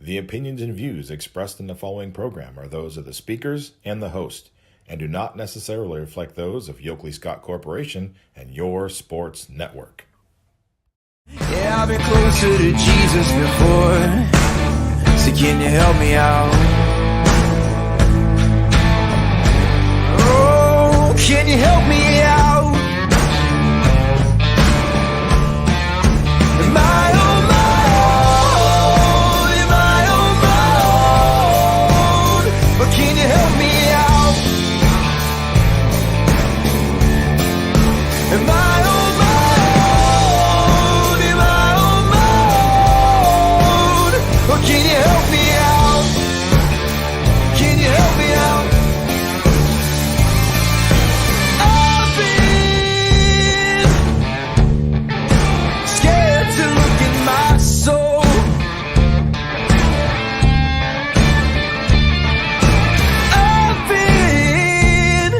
The opinions and views expressed in the following program are those of the speakers and the host, and do not necessarily reflect those of Yoakley Scott Corporation and your sports network. Yeah, I've been closer to Jesus before, so can you help me out? Oh, can you help me out? Am I on my own? Am I on my own? But can you help me out? Am I on my own? Am I on my own? Or can you help me out? Can you help me out? I've been scared to look in my soul. I've been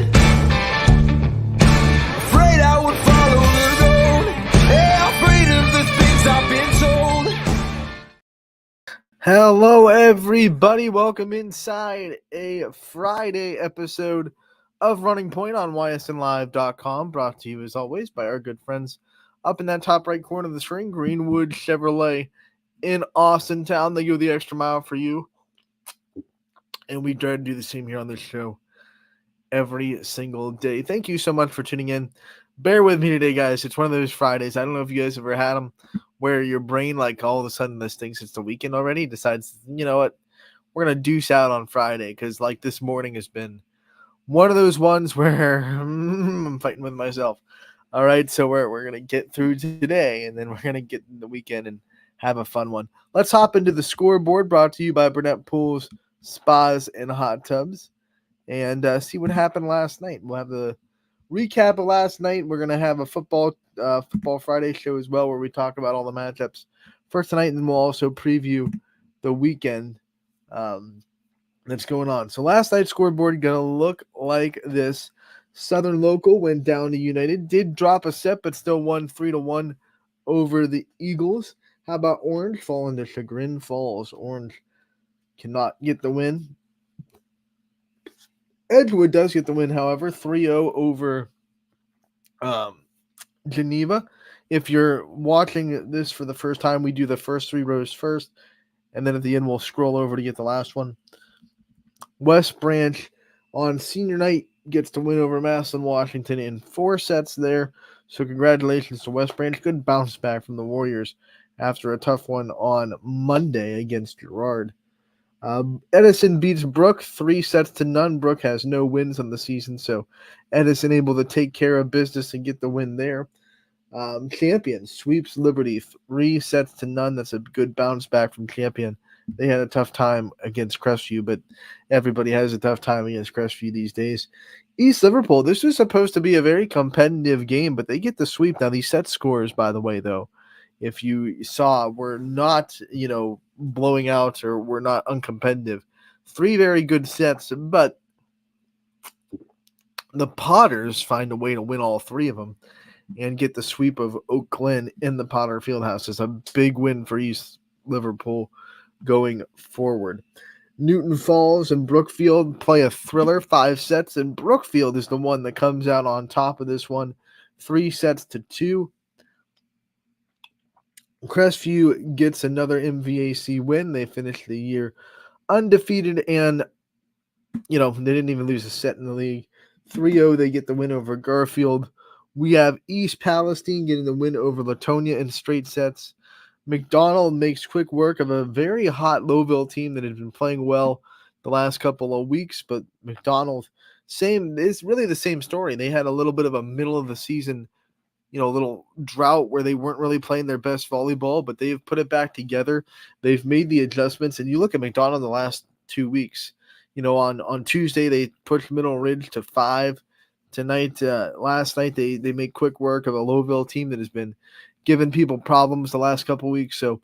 afraid I would follow the road. Yeah, afraid of the things I've been told. Hello, everybody. Welcome inside a Friday episode of Running Point on YSNLive.com, brought to you as always by our good friends up in that top right corner of the screen, Greenwood Chevrolet in Austin Town. They go the extra mile for you, and we try to do the same here on this show every single day. Thank you so much for tuning in. Bear with me today, guys. It's one of those Fridays. I don't know if you guys ever had them where your brain, like, all of a sudden this thinks it's the weekend already, decides, you know what, we're going to deuce out on Friday, because, like, this morning has been one of those ones where I'm fighting with myself. All right, so we're going to get through today, and then we're going to get in the weekend and have a fun one. Let's hop into the scoreboard, brought to you by Burnett Pools, Spas, and Hot Tubs, and see what happened last night. We'll have the recap of last night. We're going to have a football Friday show as well, where we talk about all the matchups for tonight, and then we'll also preview the weekend that's going on. So last night's scoreboard going to look like this. Southern Local went down to United, did drop a set, but still won 3-1 over the Eagles. How about Orange falling to Chagrin Falls? Orange cannot get the win. Edgewood does get the win, however, 3-0 over Geneva. If you're watching this for the first time, we do the first three rows first, and then at the end we'll scroll over to get the last one. West Branch on senior night gets to win over Massillon, Washington in 4 sets there. So congratulations to West Branch. Good bounce back from the Warriors after a tough one on Monday against Girard. Edison beats Brook 3-0. Brook has no wins on the season, so Edison able to take care of business and get the win there. Champion sweeps Liberty 3-0. That's a good bounce back from Champion. They had a tough time against Crestview, but everybody has a tough time against Crestview these days. East Liverpool, this was supposed to be a very competitive game, but they get the sweep. Now, these set scores, by the way, though, if you saw, were not, blowing out, or were not uncompetitive. 3 very good sets, but the Potters find a way to win all 3 of them and get the sweep of Oak Glen in the Potter Fieldhouse. It's a big win for East Liverpool going forward. Newton Falls and Brookfield play a thriller, 5 sets, and Brookfield is the one that comes out on top of this one, 3-2. Crestview gets another MVAC win. They finished the year undefeated, and they didn't even lose a set in the league. 3-0, they get the win over Garfield. We have East Palestine getting the win over Latonia in straight sets. McDonald makes quick work of a very hot Lowville team that had been playing well the last couple of weeks, but McDonald, it's really the same story. They had a little bit of a middle of the season, little drought where they weren't really playing their best volleyball, but they've put it back together. They've made the adjustments, and you look at McDonald the last 2 weeks. On Tuesday, they pushed Middle Ridge to 5. Tonight, last night, they make quick work of a Lowville team that has been giving people problems the last couple weeks. So,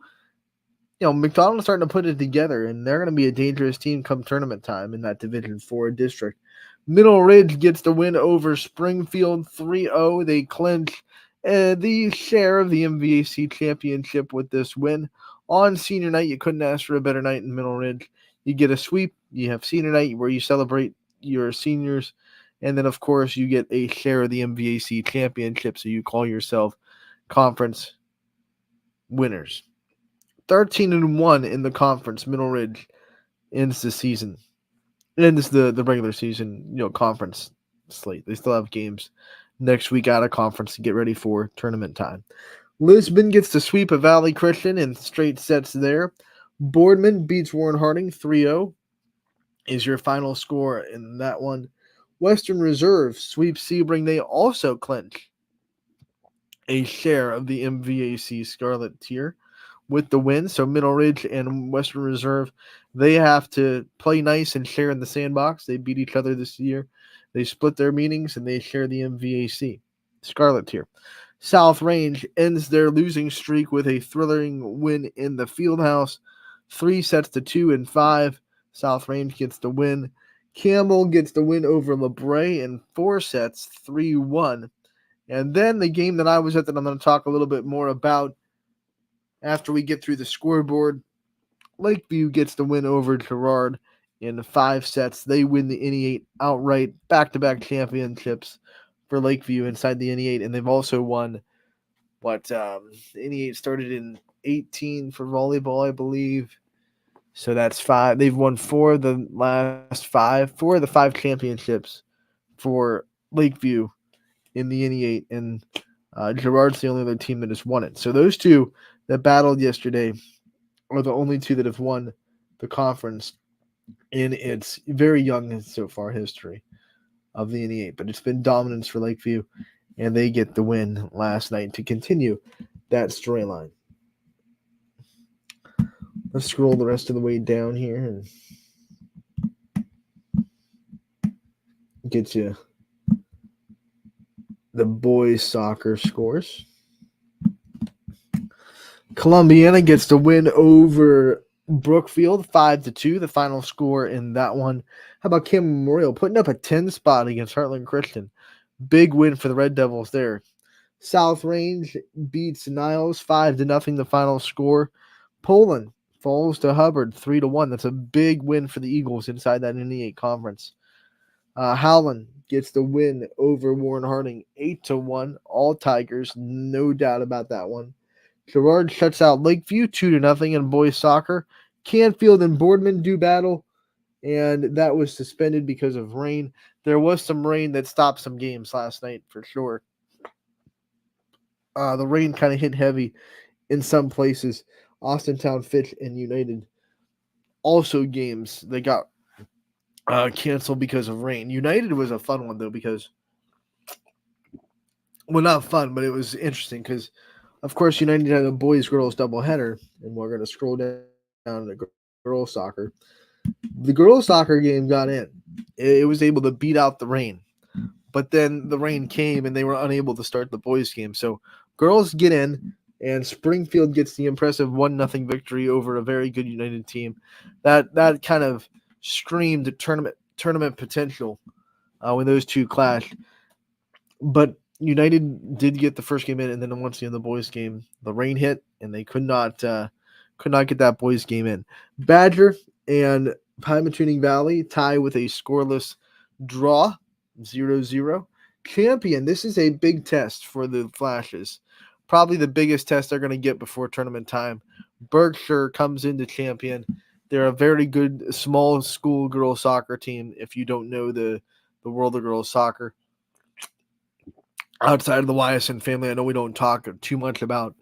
McDonald's starting to put it together, and they're going to be a dangerous team come tournament time in that Division 4 district. Middle Ridge gets the win over Springfield 3-0. They clinch the share of the MVAC championship with this win. On senior night, you couldn't ask for a better night in Middle Ridge. You get a sweep. You have senior night where you celebrate your seniors. And then, of course, you get a share of the MVAC championship. So you call yourself conference winners. 13-1 in the conference. Middle Ridge ends the season. Ends the regular season, conference slate. They still have games next week out of conference to get ready for tournament time. Lisbon gets to sweep of Valley Christian in straight sets there. Boardman beats Warren Harding 3-0 is your final score in that one. Western Reserve sweeps Sebring. They also clinch a share of the MVAC Scarlet tier with the win. So Middle Ridge and Western Reserve, they have to play nice and share in the sandbox. They beat each other this year. They split their meetings and they share the MVAC Scarlet tier. South Range ends their losing streak with a thrilling win in the Fieldhouse. 3-2 in 5. South Range gets the win. Campbell gets the win over LeBray in 4 sets, 3-1. And then the game that I was at that I'm going to talk a little bit more about after we get through the scoreboard. Lakeview gets the win over Girard in 5 sets. They win the NE8 outright, back-to-back championships for Lakeview inside the NE8, and they've also won the NE8 started in 18 for volleyball, I believe. So that's 5. They've won 4 of the last 5, 4 of the 5 championships for Lakeview in the NE8, and Girard's the only other team that has won it. So those two that battled yesterday are the only two that have won the conference in its very young so far history of the NE8. But it's been dominance for Lakeview, and they get the win last night to continue that storyline. Let's scroll the rest of the way down here and get you the boys' soccer scores. Columbiana gets the win over Brookfield, 5-2, the final score in that one. How about Kim Memorial putting up a 10 spot against Heartland Christian? Big win for the Red Devils there. South Range beats Niles 5-0, the final score. Poland falls to Hubbard 3-1. That's a big win for the Eagles inside that NE8 conference. Howland gets the win over Warren Harding 8-1. All Tigers, no doubt about that one. Girard shuts out Lakeview 2-0 in boys soccer. Canfield and Boardman do battle, and that was suspended because of rain. There was some rain that stopped some games last night for sure. The rain kind of hit heavy in some places. Austintown, Fitch, and United also games they got canceled because of rain. United was a fun one though because, well, not fun, but it was interesting because, of course, United had a boys-girls doubleheader, and we're going to scroll down to girls soccer. The girls soccer game got in. It was able to beat out the rain, but then the rain came and they were unable to start the boys game. So girls get in, and Springfield gets the impressive 1-0 victory over a very good United team. That kind of screamed tournament potential when those two clashed. But United did get the first game in, and then once in the boys game, the rain hit, and they could not get that boys game in. Badger and Pymatuning Valley tie with a scoreless draw, 0-0. Champion, this is a big test for the Flashes. Probably the biggest test they're going to get before tournament time. Berkshire comes into Champion. They're a very good small school girls soccer team if you don't know the world of girls soccer. Outside of the Ysn family, I know we don't talk too much about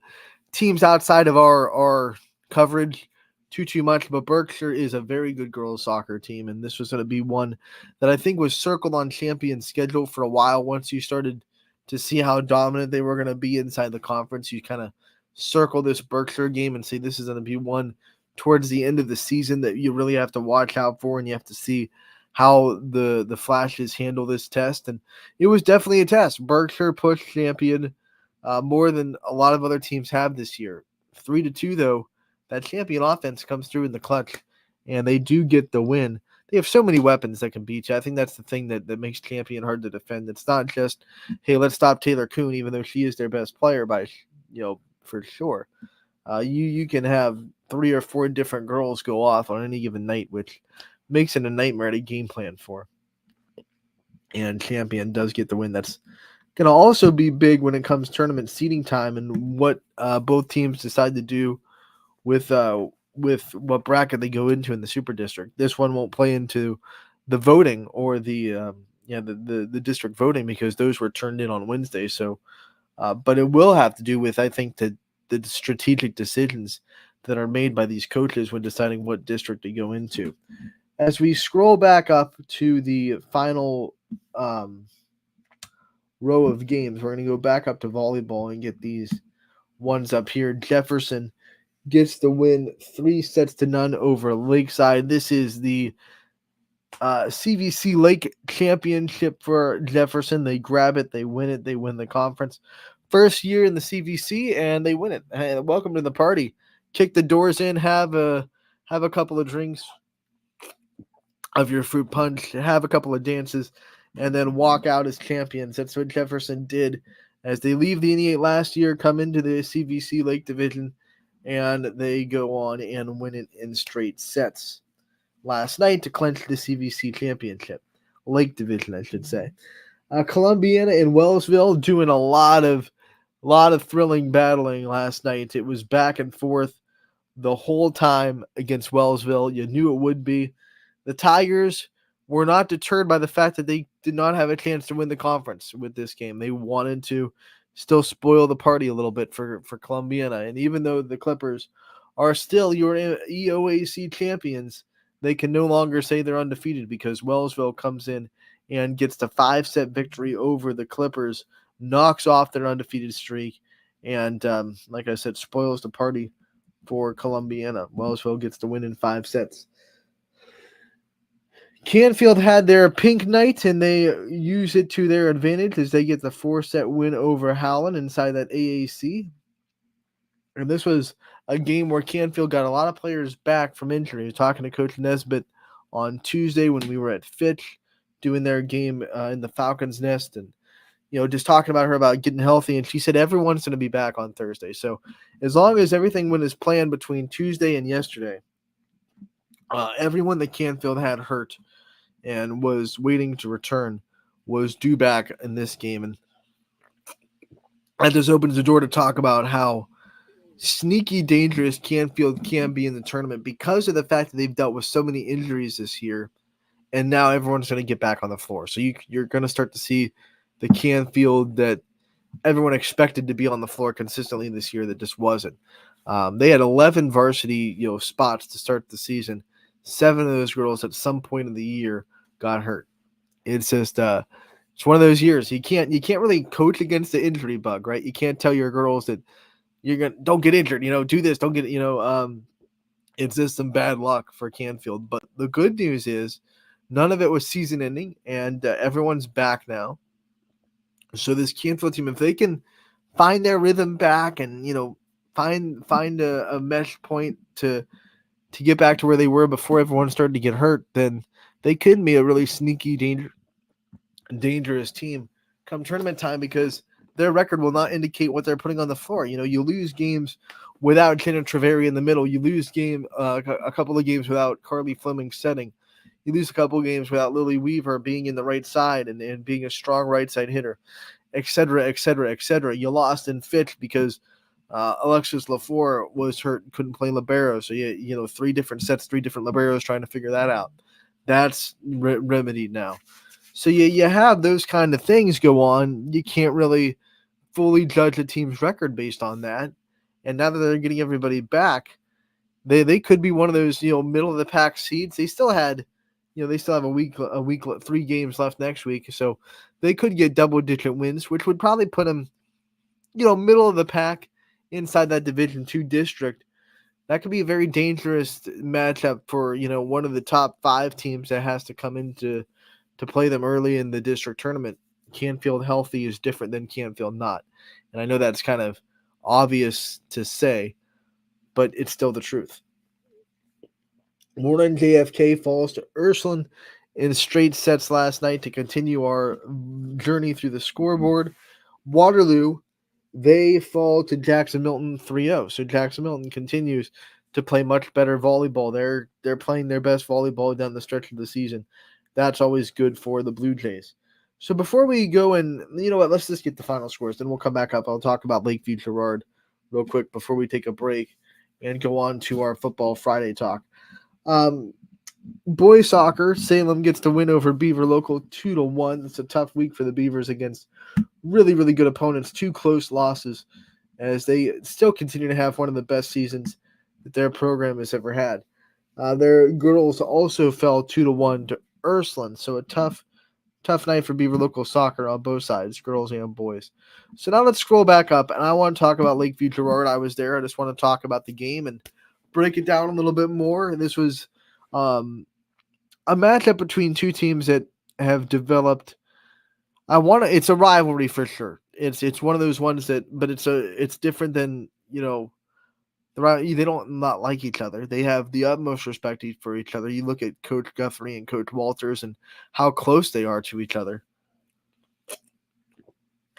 teams outside of our coverage too much, but Berkshire is a very good girls soccer team, and this was going to be one that I think was circled on Champion's schedule for a while. Once you started to see how dominant they were going to be inside the conference, you kind of circle this Berkshire game and say this is going to be one towards the end of the season that you really have to watch out for, and you have to see how the Flashes handle this test. And it was definitely a test. Berkshire pushed Champion more than a lot of other teams have this year. 3-2, though, that Champion offense comes through in the clutch, and they do get the win. They have so many weapons that can beat you. I think that's the thing that makes Champion hard to defend. It's not just, hey, let's stop Taylor Kuhn, even though she is their best player for sure. You can have 3 or 4 different girls go off on any given night, which makes it a nightmare to game plan for. And Champion does get the win. That's going to also be big when it comes tournament seeding time and what both teams decide to do with what bracket they go into in the Super District. This one won't play into the voting or the district voting because those were turned in on Wednesday. So, but it will have to do with, I think, the strategic decisions that are made by these coaches when deciding what district to go into. As we scroll back up to the final row of games, we're going to go back up to volleyball and get these ones up here. Jefferson gets the win 3-0 over Lakeside. This is the CVC Lake Championship for Jefferson. They grab it, they win it, they win the conference. First year in the CVC, and they win it. Hey, welcome to the party. Kick the doors in, have a couple of drinks of your fruit punch, have a couple of dances, and then walk out as champions. That's what Jefferson did as they leave the NE8 last year, come into the CVC Lake Division, and they go on and win it in straight sets last night to clinch the CVC championship. Lake Division, I should say. Columbiana and Wellsville doing a lot of thrilling battling last night. It was back and forth the whole time against Wellsville. You knew it would be. The Tigers were not deterred by the fact that they did not have a chance to win the conference with this game. They wanted to still spoil the party a little bit for Columbiana. And even though the Clippers are still your EOAC champions, they can no longer say they're undefeated because Wellsville comes in and gets the 5-set victory over the Clippers, knocks off their undefeated streak, and like I said, spoils the party for Columbiana. Wellsville gets the win in 5 sets. Canfield had their pink night, and they use it to their advantage as they get the 4-set win over Howland inside that AAC. And this was a game where Canfield got a lot of players back from injury. I was talking to Coach Nesbitt on Tuesday when we were at Fitch doing their game in the Falcons Nest, and just talking about her about getting healthy. And she said everyone's going to be back on Thursday. So as long as everything went as planned between Tuesday and yesterday, everyone that Canfield had hurt and was waiting to return was due back in this game. And that just opens the door to talk about how sneaky dangerous Canfield can be in the tournament because of the fact that they've dealt with so many injuries this year, and now everyone's going to get back on the floor. So you're going to start to see the Canfield that everyone expected to be on the floor consistently this year that just wasn't. They had 11 varsity spots to start the season. 7 of those girls at some point of the year got hurt. It's just it's one of those years. You can't really coach against the injury bug, right? You can't tell your girls that don't get injured, do this, don't get it's just some bad luck for Canfield. But the good news is none of it was season ending, and everyone's back now. So this Canfield team, if they can find their rhythm back and find a mesh point to get back to where they were before everyone started to get hurt, then they could be a really sneaky, dangerous team come tournament time because their record will not indicate what they're putting on the floor. You lose games without Jenna Treveri in the middle. You lose a couple of games without Carly Fleming setting. You lose a couple of games without Lily Weaver being in the right side and being a strong right side hitter, et cetera, et cetera, et cetera. You lost in Fitch because Alexis LaFleur was hurt and couldn't play libero. So, 3 different sets, 3 different liberos trying to figure that out. That's remedied now. So you have those kind of things go on. You can't really fully judge a team's record based on that. And now that they're getting everybody back, they could be one of those, middle of the pack seeds. They still have a week, 3 games left next week. So they could get double-digit wins, which would probably put them, middle of the pack inside that Division II district. That could be a very dangerous matchup for, one of the top 5 teams that has to come into to play them early in the district tournament. Canfield healthy is different than Canfield not. And I know that's kind of obvious to say, but it's still the truth. Warren JFK falls to Ursuline in straight sets last night to continue our journey through the scoreboard. Waterloo They fall to Jackson Milton 3-0. So Jackson Milton continues to play much better volleyball. They're playing their best volleyball down the stretch of the season. That's always good for the Blue Jays. So before we go and you know what, let's just get the final scores. Then we'll come back up. I'll talk about Lakeview Girard real quick before we take a break and go on to our Football Friday talk. Boys soccer, Salem gets the win over Beaver Local 2-1. It's a tough week for the Beavers against really, really good opponents. 2 close losses as they still continue to have one of the best seasons that their program has ever had. Their girls also fell 2-1 to Ursuline, so a tough night for Beaver Local soccer on both sides, girls and boys. So now let's scroll back up, and I want to talk about Lakeview Girard. I was there. I just want to talk about the game and break it down a little bit more. And this was a matchup between two teams that have developed. It's a rivalry for sure. It's one of those ones that, but it's different than they don't not like each other. They have the utmost respect for each other. You look at Coach Guthrie and Coach Walters and how close they are to each other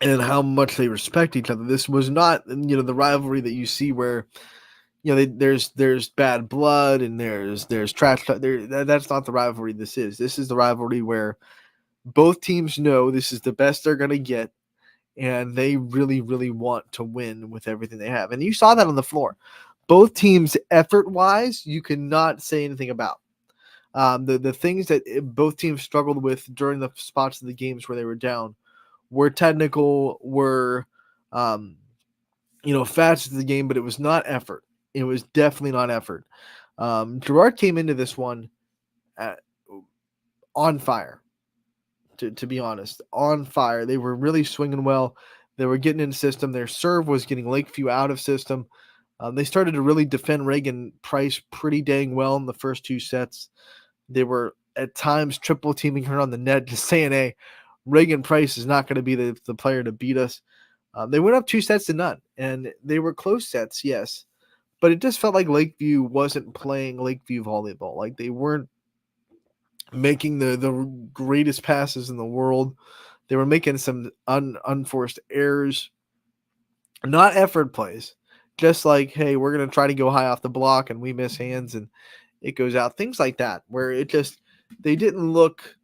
and how much they respect each other. This was not, the rivalry that you see where, there's bad blood and there's trash. That's not the rivalry this is. This is the rivalry where both teams know this is the best they're going to get, and they really, really want to win with everything they have. And you saw that on the floor. Both teams, effort-wise, you cannot say anything about. The things that both teams struggled with during the spots of the games where they were down were technical, were facets of the game, but it was not effort. It was definitely not effort. Girard came into this one on fire. To be honest, on fire. They were really swinging well. They were getting in system. Their serve was getting Lakeview out of system. They started to really defend Reagan Price pretty dang well in the first 2 sets. They were at times triple teaming her on the net, just saying, hey, Reagan Price is not going to be the player to beat us. They went up 2-0, and they were close sets, yes. But it just felt like Lakeview wasn't playing Lakeview volleyball. Like they weren't making the greatest passes in the world. They were making some unforced errors, not effort plays. Just like, hey, we're going to try to go high off the block and we miss hands and it goes out. Things like that, where they didn't look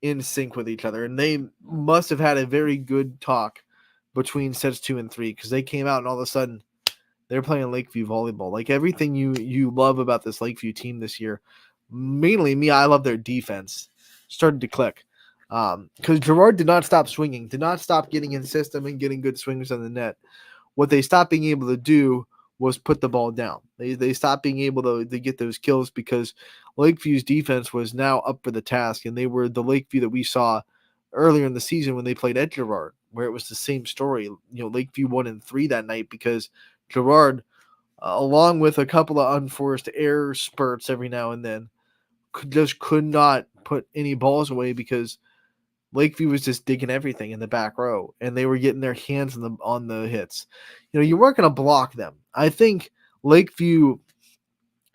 in sync with each other. And they must have had a very good talk between sets 2 and 3 because they came out and all of a sudden they're playing Lakeview volleyball. Like everything you love about this Lakeview team this year, mainly me, I love their defense, started to click. Because Girard did not stop swinging, did not stop getting in system and getting good swings on the net. What they stopped being able to do was put the ball down. They stopped being able to get those kills because Lakeview's defense was now up for the task, and they were the Lakeview that we saw earlier in the season when they played at Girard, where it was the same story. Lakeview won in 3 that night because Girard, along with a couple of unforced error spurts every now and then, could not put any balls away because Lakeview was just digging everything in the back row, and they were getting their hands on the hits. You weren't going to block them. I think Lakeview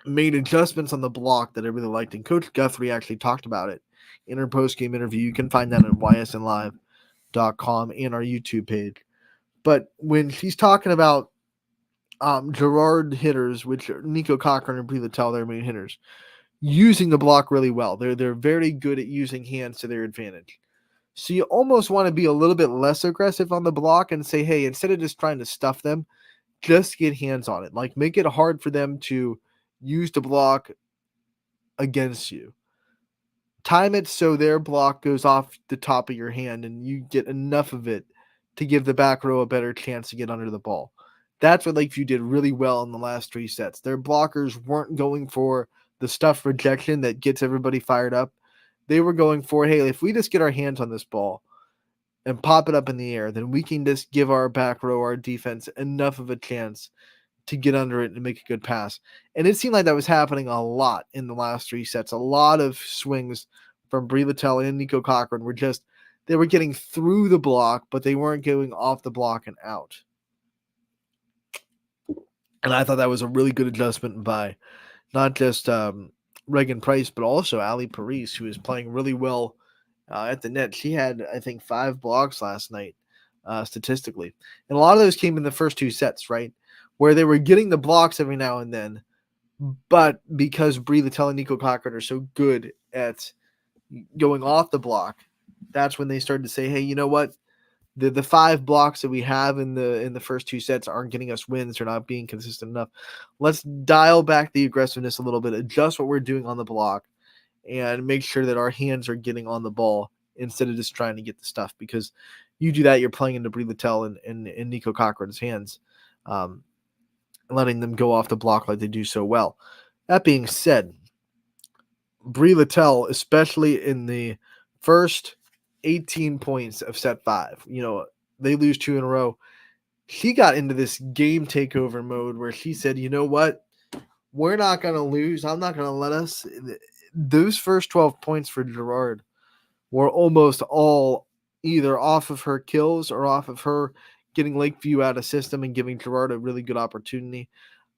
made adjustments on the block that I really liked, and Coach Guthrie actually talked about it in her post-game interview. You can find that at ysnlive.com and our YouTube page. But when she's talking about Girard hitters, which are Nico Cochran and Brie Littell, their main hitters, using the block really well. They're very good at using hands to their advantage. So you almost want to be a little bit less aggressive on the block and say, hey, instead of just trying to stuff them, just get hands on it. Like make it hard for them to use the block against you. Time it so their block goes off the top of your hand and you get enough of it to give the back row a better chance to get under the ball. That's what Lakeview did really well in the last 3 sets. Their blockers weren't going for the stuff rejection that gets everybody fired up. They were going for, hey, if we just get our hands on this ball and pop it up in the air, then we can just give our back row, our defense, enough of a chance to get under it and make a good pass. And it seemed like that was happening a lot in the last 3 sets. A lot of swings from Brie Littell and Nico Cochran they were getting through the block, but they weren't going off the block and out. And I thought that was a really good adjustment by not just Reagan Price, but also Ali Paris, who is playing really well at the net. She had, I think, 5 blocks last night. statistically. And a lot of those came in the first 2 sets, right? Where they were getting the blocks every now and then, but because Brie Littell and Nico Cochran are so good at going off the block, that's when they started to say, hey, you know what? The 5 blocks that we have in the first 2 sets aren't getting us wins. They're not being consistent enough. Let's dial back the aggressiveness a little bit, adjust what we're doing on the block, and make sure that our hands are getting on the ball instead of just trying to get the stuff. Because you do that, you're playing into Brie Littell and Nico Cochran's hands, letting them go off the block like they do so well. That being said, Brie Littell, especially in the first 18 points of set 5, they lose 2 in a row. She got into this game takeover mode where she said, you know what? We're not going to lose. I'm not going to let us. Those first 12 points for Gerard were almost all either off of her kills or off of her getting Lakeview out of system and giving Gerard a really good opportunity.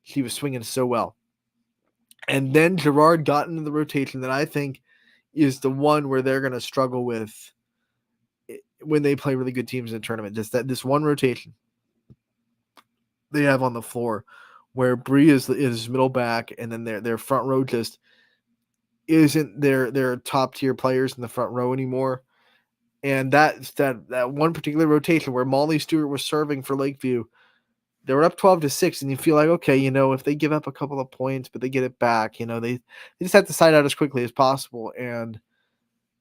She was swinging so well. And then Gerard got into the rotation that I think is the one where they're going to struggle with when they play really good teams in the tournament. Just that this one rotation they have on the floor where Bree is middle back, and then their front row just isn't their top tier players in the front row anymore. And that one particular rotation where Molly Stewart was serving for Lakeview, they were up 12-6, and you feel like, okay, if they give up a couple of points, but they get it back, they just have to side out as quickly as possible. And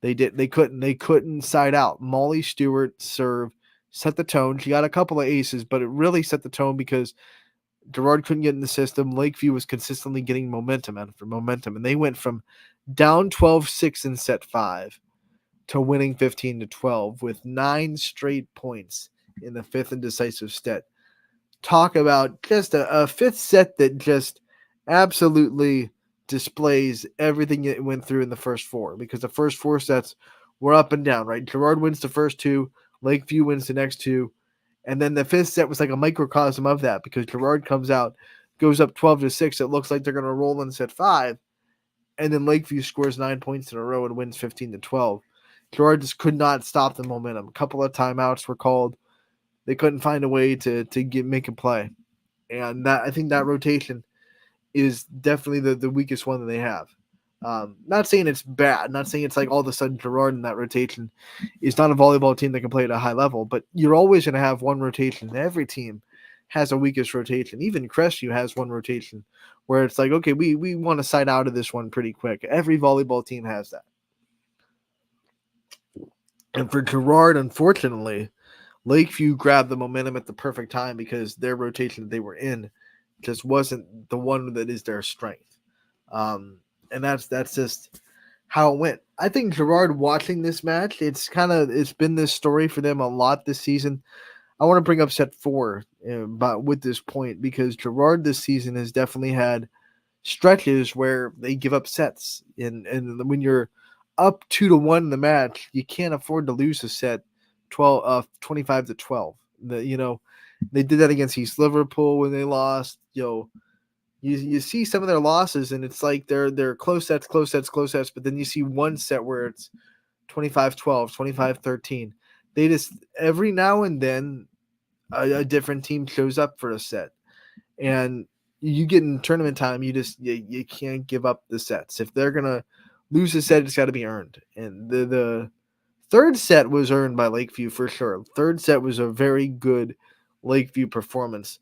they couldn't side out. Molly Stewart serve set the tone. She got a couple of aces, but it really set the tone because Gerard couldn't get in the system. Lakeview was consistently getting momentum after momentum, and they went from down 12-6 in set 5 to winning 15-12 with 9 straight points in the 5th and decisive set. Talk about just a 5th set that just absolutely displays everything it went through in the first 4, because the first 4 sets were up and down, right? Gerard wins the first 2, Lakeview wins the next 2, and then the 5th set was like a microcosm of that, because Gerard comes out, goes up 12-6. It looks like they're going to roll in set 5, and then Lakeview scores 9 points in a row and wins 15-12. Gerard just could not stop the momentum. A couple of timeouts were called. They couldn't find a way to make a play. And I think that rotation is definitely the weakest one that they have. Not saying it's bad. Not saying it's like all of a sudden Gerard in that rotation is not a volleyball team that can play at a high level. But you're always going to have one rotation. Every team has a weakest rotation. Even Crestview has one rotation where it's like, okay, we want to side out of this one pretty quick. Every volleyball team has that. And for Gerard, unfortunately, Lakeview grabbed the momentum at the perfect time because their rotation that they were in just wasn't the one that is their strength. And that's just how it went. I think Gerard watching this match, it's been this story for them a lot this season. I want to bring up set 4 but with this point, because Gerard this season has definitely had stretches where they give up sets. And when you're up 2-1 in the match, you can't afford to lose a set 25-12. They did that against East Liverpool when they lost. You see some of their losses, and it's like they're close sets, but then you see one set where it's 25-12, 25-13. They just, every now and then, a different team shows up for a set, and you get in tournament time, you can't give up the sets. If they're gonna lose a set, it's got to be earned. And the third set was earned by Lakeview for sure. Third set was a very good Lakeview performance.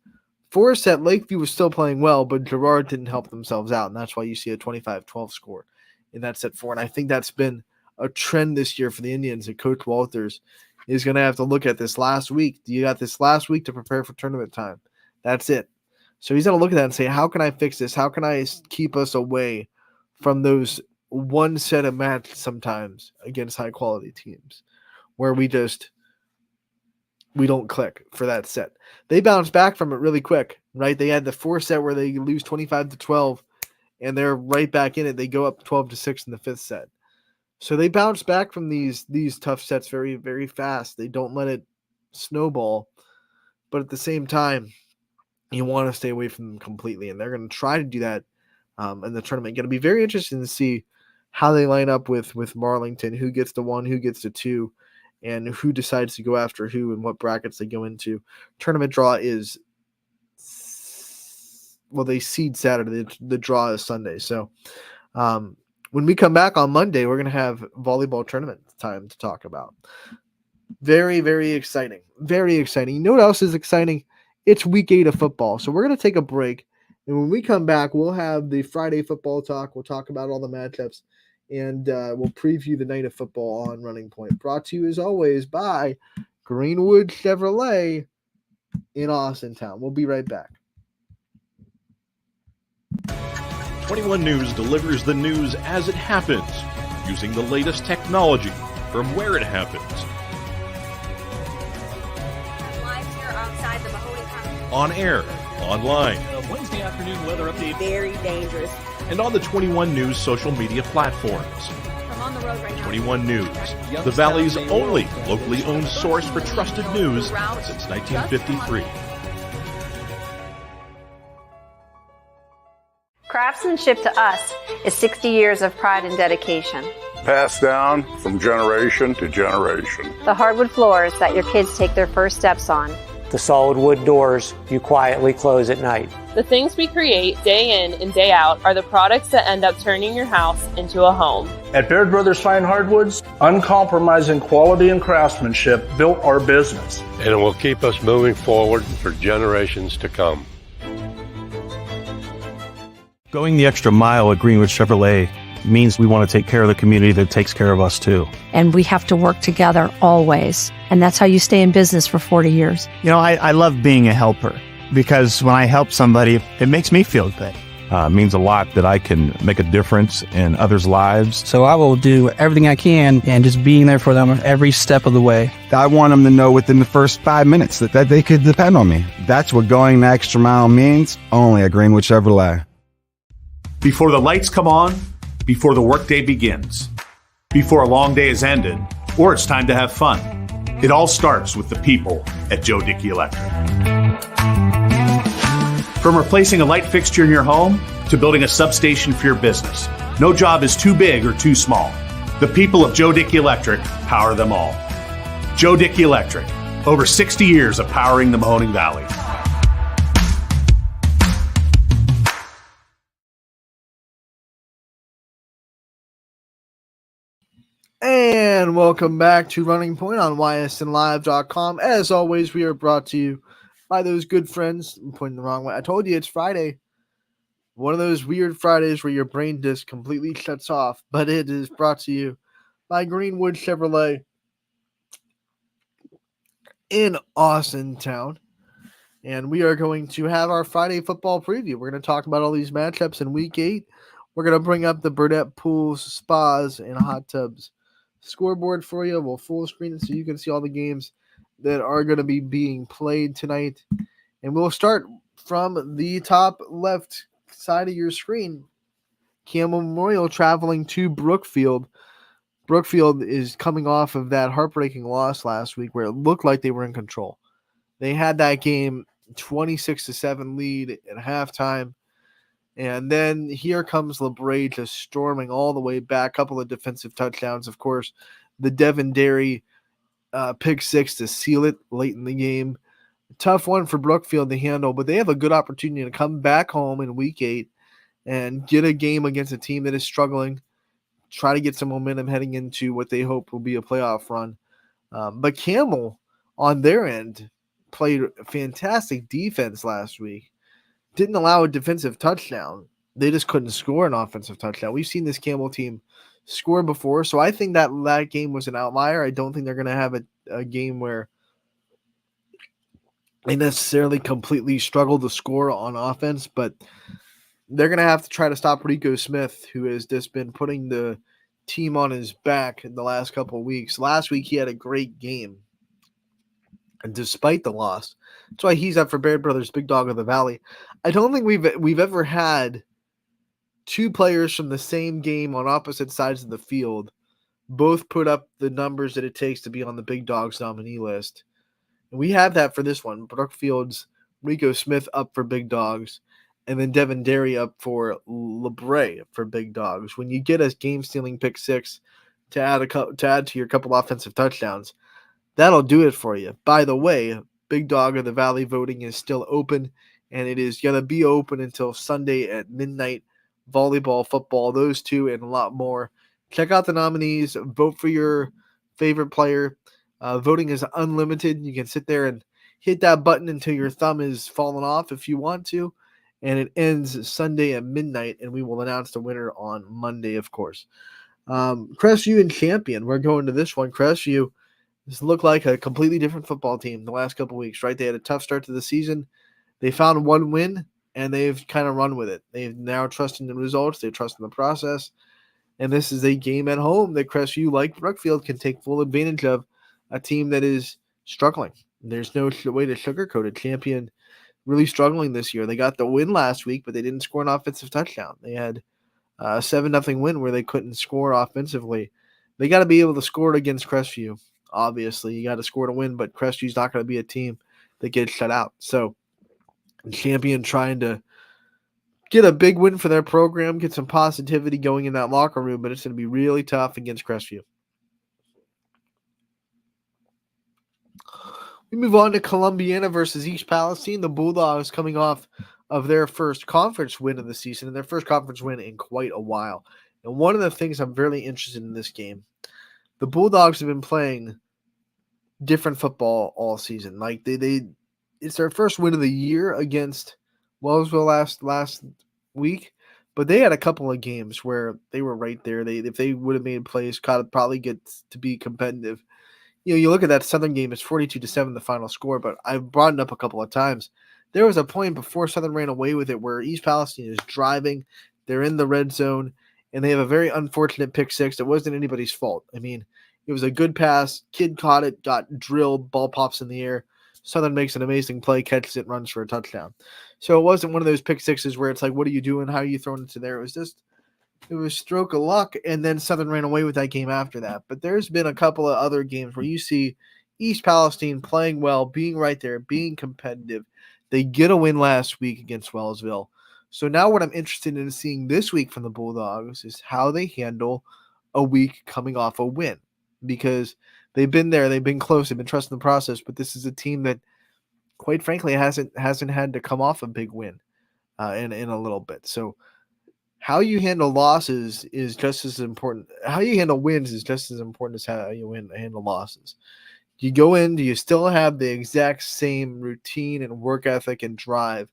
Fourth set, Lakeview was still playing well, but Gerard didn't help themselves out, and that's why you see a 25-12 score in that set 4. And I think that's been a trend this year for the Indians, and Coach Walters is going to have to look at this last week. You got this last week to prepare for tournament time. That's it. So he's going to look at that and say, how can I fix this? How can I keep us away from those one set of matches sometimes against high-quality teams where we don't click for that set? They bounce back from it really quick, right? They had the 4th set where they lose 25-12, and they're right back in it. They go up 12-6 in the 5th set. So they bounce back from these tough sets very, very fast. They don't let it snowball. But at the same time, you want to stay away from them completely, and they're going to try to do that in the tournament. Going to be very interesting to see how they line up with Marlington, who gets the 1, who gets the 2, and who decides to go after who and what brackets they go into. Tournament draw is, well, they seed Saturday. The draw is Sunday. So when we come back on Monday, we're going to have volleyball tournament time to talk about. Very, very exciting. Very exciting. You know what else is exciting? It's week 8 of football. So we're going to take a break. And when we come back, we'll have the Friday football talk. We'll talk about all the matchups. And we'll preview the night of football on Running Point. Brought to you, as always, by Greenwood Chevrolet in Austintown. We'll be right back. 21 News delivers the news as it happens, using the latest technology from where it happens. Live here outside the Mahoney County. On air, online, Wednesday afternoon weather update. Very dangerous. and on the 21 News social media platforms. I'm on the road right now. 21 News, the Valley's only locally owned source for trusted news since 1953. Craftsmanship to us is 60 years of pride and dedication. Passed down from generation to generation. The hardwood floors that your kids take their first steps on. The solid wood doors you quietly close at night. The things we create day in and day out are the products that end up turning your house into a home. At Baird Brothers Fine Hardwoods, uncompromising quality and craftsmanship built our business. And it will keep us moving forward for generations to come. Going the extra mile at Greenwood Chevrolet means we want to take care of the community that takes care of us too. And we have to work together always. And that's how you stay in business for 40 years. You know, I love being a helper because when I help somebody, it makes me feel good. It means a lot that I can make a difference in others' lives. So I will do everything I can and just being there for them every step of the way. I want them to know within the first 5 minutes that they could depend on me. That's what going the extra mile means, only at Greenwood Chevrolet. Before the lights come on, before the workday begins, before a long day is ended, or it's time to have fun. It all starts with the people at Joe Dickey Electric. From replacing a light fixture in your home to building a substation for your business, no job is too big or too small. The people of Joe Dickey Electric power them all. Joe Dickey Electric, over 60 years of powering the Mahoning Valley. And welcome back to Running Point on ysnlive.com. As always, we are brought to you by those good friends. I'm pointing the wrong way. I told you it's Friday. One of those weird Fridays where your brain just completely shuts off. But it is brought to you by Greenwood Chevrolet in Austintown. And we are going to have our Friday football preview. We're going to talk about all these matchups in Week 8. We're going to bring up the Burdette pools, spas, and hot tubs scoreboard for you. We'll full screen it so you can see all the games that are going to be being played tonight. And we'll start from the top left side of your screen. Campbell Memorial traveling to Brookfield. Brookfield is coming off of that heartbreaking loss last week where it looked like they were in control. They had that game 26-7 lead at halftime. And then here comes LeBray just storming all the way back. Couple of defensive touchdowns, of course. The Devin Derry pick six to seal it late in the game. Tough one for Brookfield to handle, but they have a good opportunity to come back home in Week 8 and get a game against a team that is struggling. Try to get some momentum heading into what they hope will be a playoff run. But Campbell, on their end, played fantastic defense last week. Didn't allow a defensive touchdown. They just couldn't score an offensive touchdown. We've seen this Campbell team score before, so I think that game was an outlier. I don't think they're going to have a game where they necessarily completely struggle to score on offense, but they're going to have to try to stop Rico Smith, who has just been putting the team on his back in the last couple of weeks. Last week, he had a great game, and despite the loss. That's why he's up for Baird Brothers Big Dog of the Valley. I don't think we've ever had two players from the same game on opposite sides of the field both put up the numbers that it takes to be on the Big Dogs nominee list. And we have that for this one. Brookfield's Rico Smith up for Big Dogs, and then Devin Derry up for LeBray for Big Dogs. When you get a game-stealing pick six to add to your couple offensive touchdowns, That'll do it for you. By the way, Big Dog of the Valley voting is still open, and it is going to be open until Sunday at midnight. Volleyball, football, those two, and a lot more. Check out the nominees. Vote for your favorite player. Voting is unlimited. You can sit there and hit that button until your thumb is falling off if you want to. And it ends Sunday at midnight, and we will announce the winner on Monday, of course. Crestview and Champion. We're going to this one. Crestview this looked like a completely different football team the last couple of weeks, right? They had a tough start to the season. They found one win, and they've kind of run with it. They've now trusted the results. They trust in the process. And this is a game at home that Crestview, like Brookfield, can take full advantage of, a team that is struggling. There's no way to sugarcoat it. Champion really struggling this year. They got the win last week, but they didn't score an offensive touchdown. They had a 7-0 win where they couldn't score offensively. They got to be able to score it against Crestview. Obviously, you got to score to win, but Crestview's not going to be a team that gets shut out. So, Champion trying to get a big win for their program, get some positivity going in that locker room, but it's going to be really tough against Crestview. We move on to Columbiana versus East Palestine. The Bulldogs coming off of their first conference win of the season and their first conference win in quite a while. And one of the things I'm really interested in this game, the Bulldogs have been playing different football all season. Like it's their first win of the year against Wellsville last week, but they had a couple of games where they were right there. If they would have made plays, could probably get to be competitive. You look at that Southern game, it's 42-7 the final score, but I've brought it up a couple of times. There was a point before Southern ran away with it where East Palestine is driving, they're in the red zone, and they have a very unfortunate pick six. It wasn't anybody's fault. I mean, it was a good pass. Kid caught it, got drilled, ball pops in the air. Southern makes an amazing play, catches it, runs for a touchdown. So it wasn't one of those pick sixes where it's like, what are you doing? How are you throwing it to there? It was stroke of luck, and then Southern ran away with that game after that. But there's been a couple of other games where you see East Palestine playing well, being right there, being competitive. They get a win last week against Wellsville. So now what I'm interested in seeing this week from the Bulldogs is how they handle a week coming off a win. Because they've been there, they've been close, they've been trusting the process, but this is a team that, quite frankly, hasn't had to come off a big win in a little bit. So how you handle losses is just as important. How you handle wins is just as important as how you handle losses. You go in, do you still have the exact same routine and work ethic and drive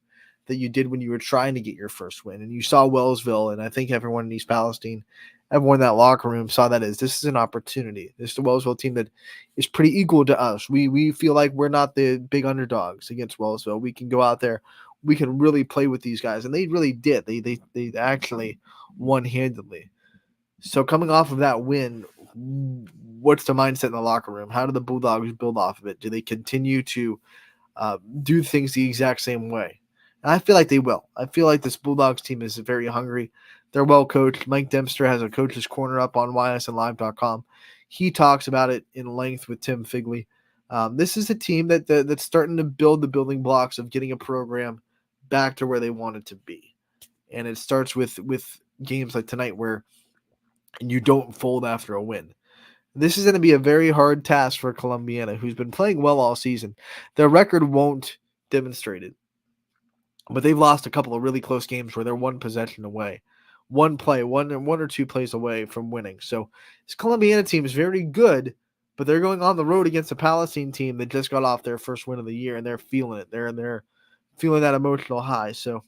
that you did when you were trying to get your first win? And you saw Wellsville, and I think everyone in East Palestine, everyone in that locker room saw that as this is an opportunity. This is the Wellsville team that is pretty equal to us. We feel like we're not the big underdogs against Wellsville. We can go out there. We can really play with these guys. And they really did. They actually won handedly. So coming off of that win, what's the mindset in the locker room? How do the Bulldogs build off of it? Do they continue to do things the exact same way? And I feel like they will. I feel like this Bulldogs team is very hungry. They're well coached. Mike Dempster has a coach's corner up on ysnlive.com. He talks about it in length with Tim Figley. This is a team that's starting to build the building blocks of getting a program back to where they want it to be. And it starts with games like tonight where you don't fold after a win. This is going to be a very hard task for Columbiana, who's been playing well all season. Their record won't demonstrate it, but they've lost a couple of really close games where they're one possession away, one or two plays away from winning. So this Columbiana team is very good, but they're going on the road against a Palestine team that just got off their first win of the year, and they're feeling it. They're feeling that emotional high. So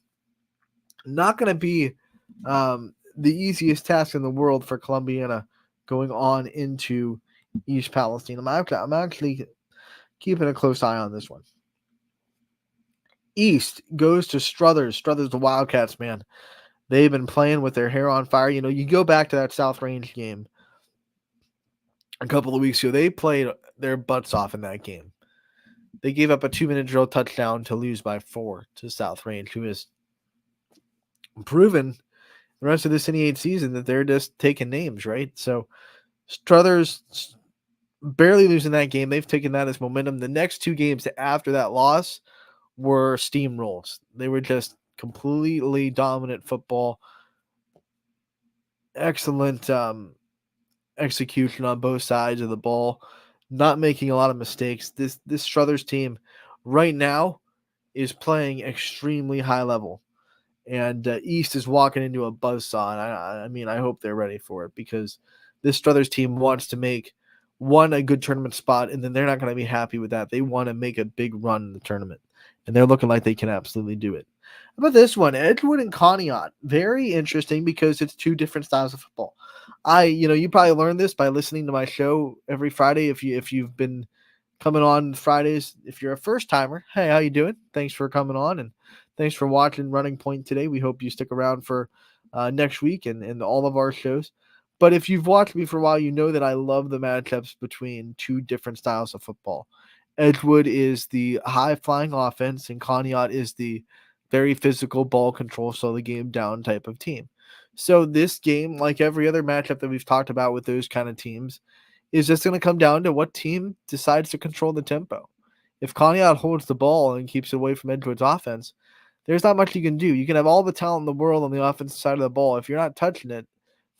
not going to be the easiest task in the world for Columbiana going on into East Palestine. I'm actually keeping a close eye on this one. East goes to Struthers. Struthers, the Wildcats, man. They've been playing with their hair on fire. You go back to that South Range game a couple of weeks ago. They played their butts off in that game. They gave up a 2-minute drill touchdown to lose by 4 to South Range, who has proven the rest of this NE8 season that they're just taking names, right? So Struthers barely losing that game. They've taken that as momentum. The next two games after that loss were steamrolls. They were just completely dominant football. Excellent execution on both sides of the ball. not making a lot of mistakes. This Struthers team right now is playing extremely high level. And East is walking into a buzzsaw. And I mean, I hope they're ready for it, because this Struthers team wants to make a good tournament spot, and then they're not going to be happy with that. They want to make a big run in the tournament, and they're looking like they can absolutely do it. How about this one? Edgewood and Conneaut. Very interesting, because it's two different styles of football. You probably learned this by listening to my show every Friday. If you've been coming on Fridays, if you're a first timer, hey, how you doing? Thanks for coming on, and thanks for watching Running Point today. We hope you stick around for next week and all of our shows. But if you've watched me for a while, you know that I love the matchups between two different styles of football. Edgewood is the high-flying offense, and Conneaut is the very physical ball control, slow the game down type of team. So this game, like every other matchup that we've talked about with those kind of teams, is just going to come down to what team decides to control the tempo. If Conneaut holds the ball and keeps it away from Edgewood's offense, there's not much you can do. You can have all the talent in the world on the offensive side of the ball. If you're not touching it,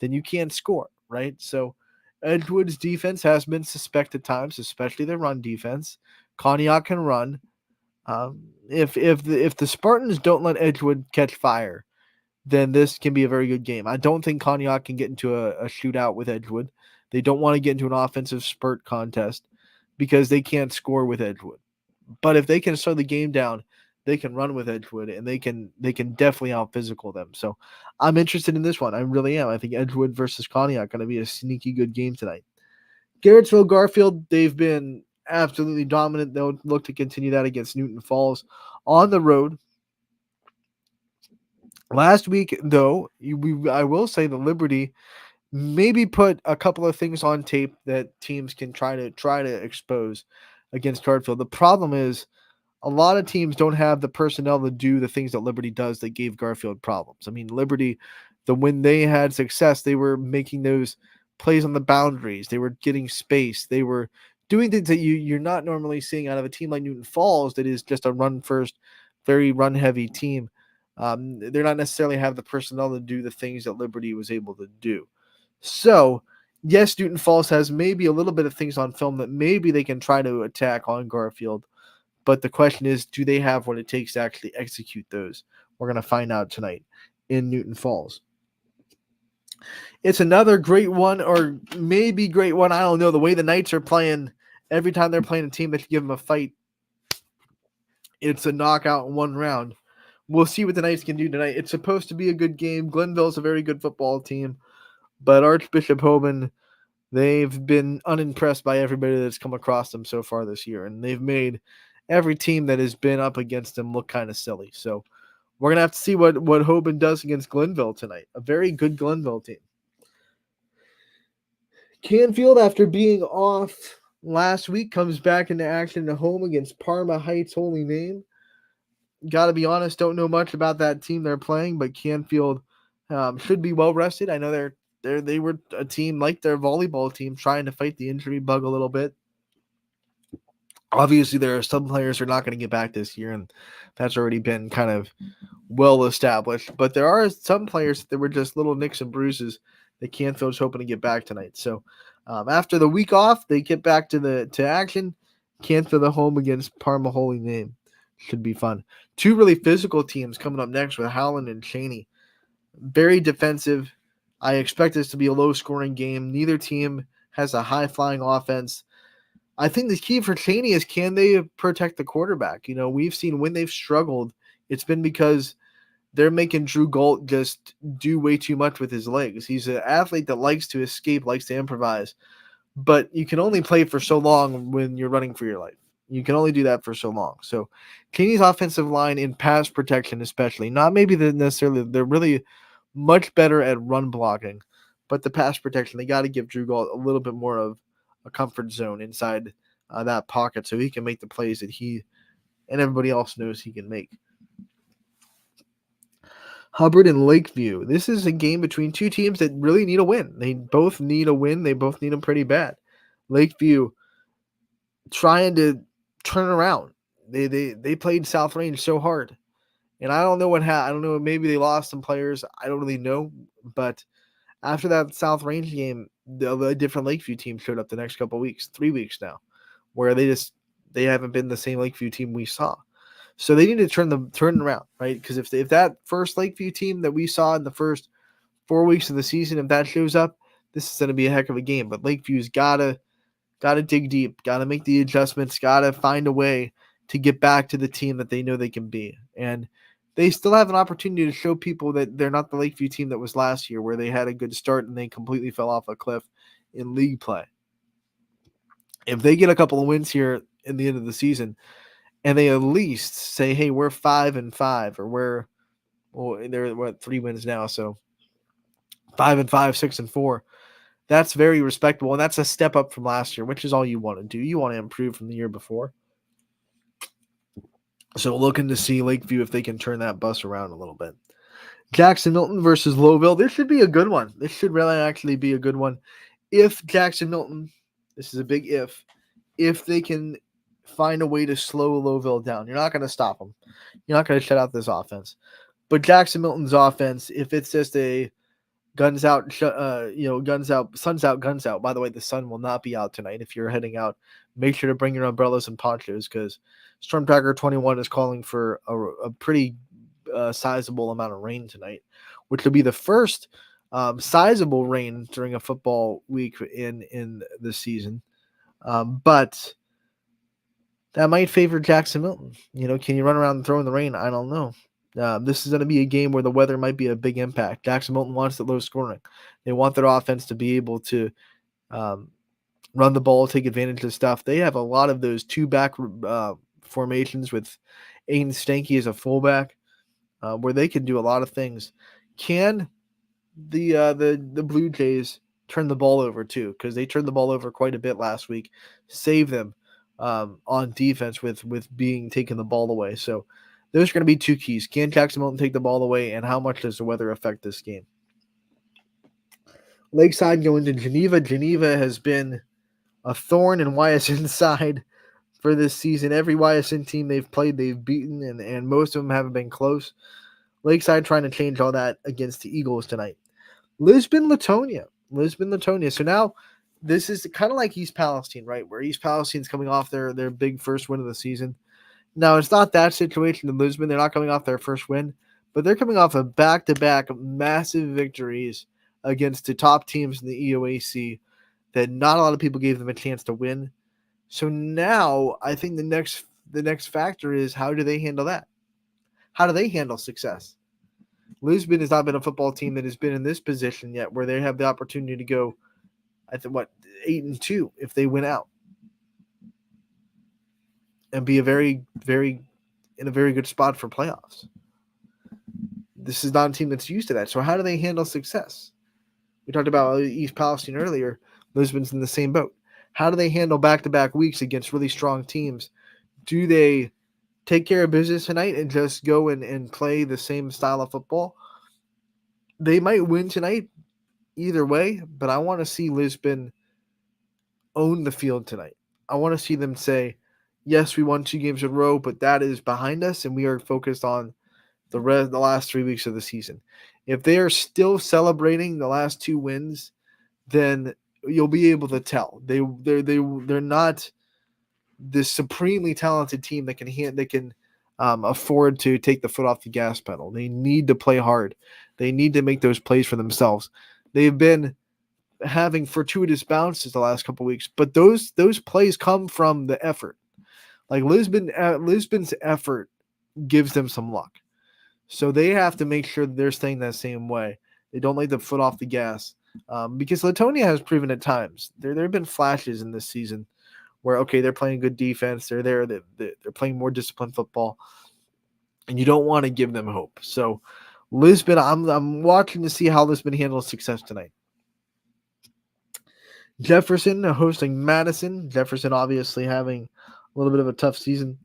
then you can't score, right? So Edgewood's defense has been suspect at times, especially their run defense. Conneaut can run. If the Spartans don't let Edgewood catch fire, then this can be a very good game. I don't think Conneaut can get into a shootout with Edgewood. They don't want to get into an offensive spurt contest because they can't score with Edgewood. But if they can slow the game down, they can run with Edgewood, and they can definitely out-physical them. So I'm interested in this one. I really am. I think Edgewood versus Conneaut going to be a sneaky good game tonight. Garrettsville Garfield, they've been absolutely dominant. They'll look to continue that against Newton Falls on the road. Last week, though, I will say the Liberty maybe put a couple of things on tape that teams can try to expose against Garfield. The problem is, a lot of teams don't have the personnel to do the things that Liberty does that gave Garfield problems. I mean, Liberty, when they had success, they were making those plays on the boundaries. They were getting space. They were doing things that you're not normally seeing out of a team like Newton Falls that is just a run-first, very run-heavy team. They're not necessarily have the personnel to do the things that Liberty was able to do. So, yes, Newton Falls has maybe a little bit of things on film that maybe they can try to attack on Garfield. But the question is, do they have what it takes to actually execute those? We're going to find out tonight in Newton Falls. It's another great one, or maybe great one. I don't know. The way the Knights are playing, every time they're playing a team that can give them a fight, it's a knockout in one round. We'll see what the Knights can do tonight. It's supposed to be a good game. Glenville's a very good football team. But Archbishop Hoban, they've been unimpressed by everybody that's come across them so far this year. And they've made every team that has been up against them look kind of silly. So we're going to have to see what Hoban does against Glenville tonight. A very good Glenville team. Canfield, after being off last week, comes back into action at home against Parma Heights Holy Name. Got to be honest, don't know much about that team they're playing, but Canfield should be well rested. I know they were a team like their volleyball team trying to fight the injury bug a little bit. Obviously, there are some players who are not going to get back this year, and that's already been kind of well established. But there are some players that were just little nicks and bruises that Canfield's hoping to get back tonight. So after the week off, they get back to action. Canfield at home against Parma Holy Name. Should be fun. Two really physical teams coming up next with Howland and Cheney. Very defensive. I expect this to be a low-scoring game. Neither team has a high-flying offense. I think the key for Cheney is, can they protect the quarterback? You know, we've seen when they've struggled, it's been because they're making Drew Galt just do way too much with his legs. He's an athlete that likes to escape, likes to improvise, but you can only play for so long when you're running for your life. You can only do that for so long. So Cheney's offensive line in pass protection especially, not maybe they're really much better at run blocking, but the pass protection, they got to give Drew Galt a little bit more of a comfort zone inside that pocket so he can make the plays that he and everybody else knows he can make. Hubbard and Lakeview. This is a game between two teams that really need a win. They both need a win. They both need them pretty bad. Lakeview trying to turn around. They played South Range so hard. And I don't know what happened. I don't know. Maybe they lost some players. I don't really know. But After that South Range game, the different Lakeview team showed up the next couple of weeks, 3 weeks now, where they haven't been the same Lakeview team we saw. So they need to turn it around, right? Because if that first Lakeview team that we saw in the first 4 weeks of the season, if that shows up, this is going to be a heck of a game. But Lakeview's gotta dig deep, gotta make the adjustments, gotta find a way to get back to the team that they know they can be. And they still have an opportunity to show people that they're not the Lakeview team that was last year, where they had a good start and they completely fell off a cliff in league play. If they get a couple of wins here in the end of the season, and they at least say, hey, we're 5-5, or they're 3 wins now, so 5-5, 6-4. That's very respectable, and that's a step up from last year, which is all you want to do. You want to improve from the year before. So looking to see Lakeview if they can turn that bus around a little bit. Jackson Milton versus Lowville. This should be a good one. This should really actually be a good one. If Jackson Milton, this is a big if they can find a way to slow Lowville down. You're not going to stop them. You're not going to shut out this offense. But Jackson Milton's offense, if it's just a guns out, guns out, sun's out, guns out. By the way, the sun will not be out tonight. If you're heading out, make sure to bring your umbrellas and ponchos, because Storm Tracker 21 is calling for a pretty sizable amount of rain tonight, which will be the first sizable rain during a football week in the season. But that might favor Jackson Milton. Can you run around and throw in the rain? I don't know. This is going to be a game where the weather might be a big impact. Jackson Milton wants it low scoring. They want their offense to be able to run the ball, take advantage of stuff. They have a lot of those two-back formations with Aiden Stanky as a fullback, where they can do a lot of things. Can the Blue Jays turn the ball over too? Because they turned the ball over quite a bit last week. Save them on defense with being taking the ball away. So those are going to be two keys. Can Jackson Milton take the ball away, and how much does the weather affect this game? Lakeside going to Geneva. Geneva has been a thorn in YSN's side for this season. Every YSN team they've played, they've beaten, and most of them haven't been close. Lakeside trying to change all that against the Eagles tonight. Lisbon Latonia. So now this is kind of like East Palestine, right? Where East Palestine's coming off their big first win of the season. Now, it's not that situation in Lisbon. They're not coming off their first win, but they're coming off of back-to-back massive victories against the top teams in the EOAC that not a lot of people gave them a chance to win. So now I think the next factor is, how do they handle that? How do they handle success? Lisbon has not been a football team that has been in this position yet, where they have the opportunity to go, 8-2 if they win out, and be a very, very in a very good spot for playoffs. This is not a team that's used to that. So how do they handle success? We talked about East Palestine earlier. Lisbon's in the same boat. How do they handle back-to-back weeks against really strong teams? Do they take care of business tonight and just go and play the same style of football? They might win tonight either way, but I want to see Lisbon own the field tonight. I want to see them say, yes, we won 2 games in a row, but that is behind us, and we are focused on the last 3 weeks of the season. If they are still celebrating the last 2 wins, then you'll be able to tell they're not this supremely talented team that can afford to take the foot off the gas pedal. They need to play hard. They need to make those plays for themselves. They've been having fortuitous bounces the last couple of weeks, but those plays come from the effort. Like Lisbon's effort gives them some luck. So they have to make sure that they're staying that same way. They don't let the foot off the gas. Because Latonia has proven at times, there have been flashes in this season where, okay, they're playing good defense. They're playing more disciplined football, and you don't want to give them hope. So Lisbon, I'm watching to see how Lisbon handles success tonight. Jefferson hosting Madison. Jefferson obviously having a little bit of a tough season.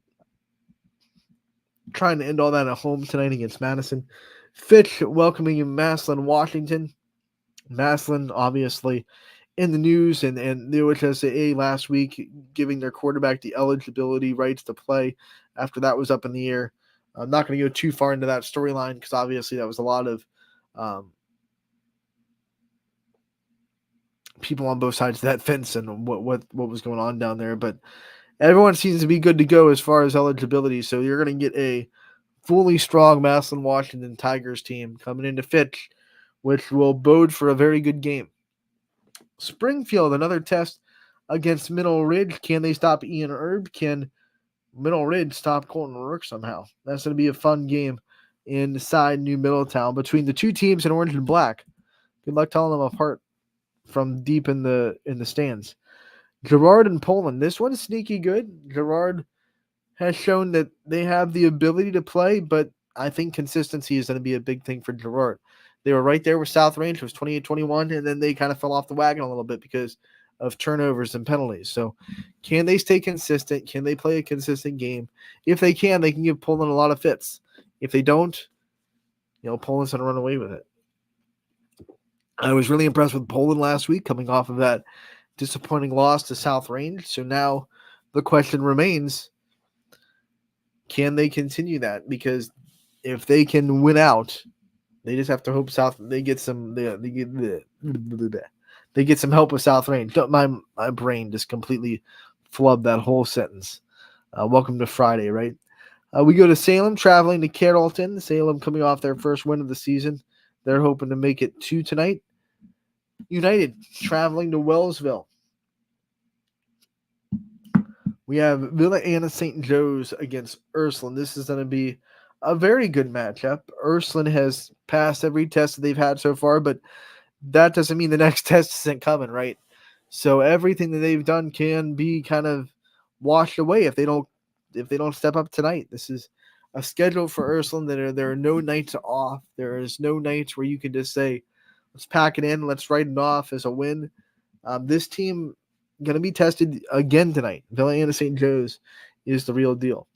Trying to end all that at home tonight against Madison. Fitch welcoming Massillon, Washington. Massillon obviously in the news, and the OHSAA last week giving their quarterback the eligibility rights to play after that was up in the air. I'm not going to go too far into that storyline because obviously that was a lot of people on both sides of that fence and what was going on down there. But everyone seems to be good to go as far as eligibility. So you're going to get a fully strong Massillon Washington Tigers team coming into Fitch, which will bode for a very good game. Springfield, another test against Middle Ridge. Can they stop Ian Erb? Can Middle Ridge stop Colton Rourke somehow? That's going to be a fun game inside New Middletown between the two teams in orange and black. Good luck telling them apart from deep in the stands. Girard and Poland. This one's sneaky good. Girard has shown that they have the ability to play, but I think consistency is going to be a big thing for Girard. They were right there with South Range. It was 28-21, and then they kind of fell off the wagon a little bit because of turnovers and penalties. So can they stay consistent? Can they play a consistent game? If they can give Poland a lot of fits. If they don't, Poland's going to run away with it. I was really impressed with Poland last week coming off of that disappointing loss to South Range. So now the question remains, can they continue that? Because if they can win out, they just have to hope they get some they get some help with South Range. My brain just completely flubbed that whole sentence. Welcome to Friday, right? We go to Salem, traveling to Carrollton. Salem coming off their first win of the season. They're hoping to make it 2 tonight. United traveling to Wellsville. We have Villa Anna St. Joe's against Ursuline. This is going to be a very good matchup. Ursuline has passed every test that they've had so far, but that doesn't mean the next test isn't coming, right? So everything that they've done can be kind of washed away if they don't step up tonight. This is a schedule for Ursuline that there are no nights off. There is no nights where you can just say, let's pack it in, let's write it off as a win. This team going to be tested again tonight. Villa Anna St. Joe's is the real deal.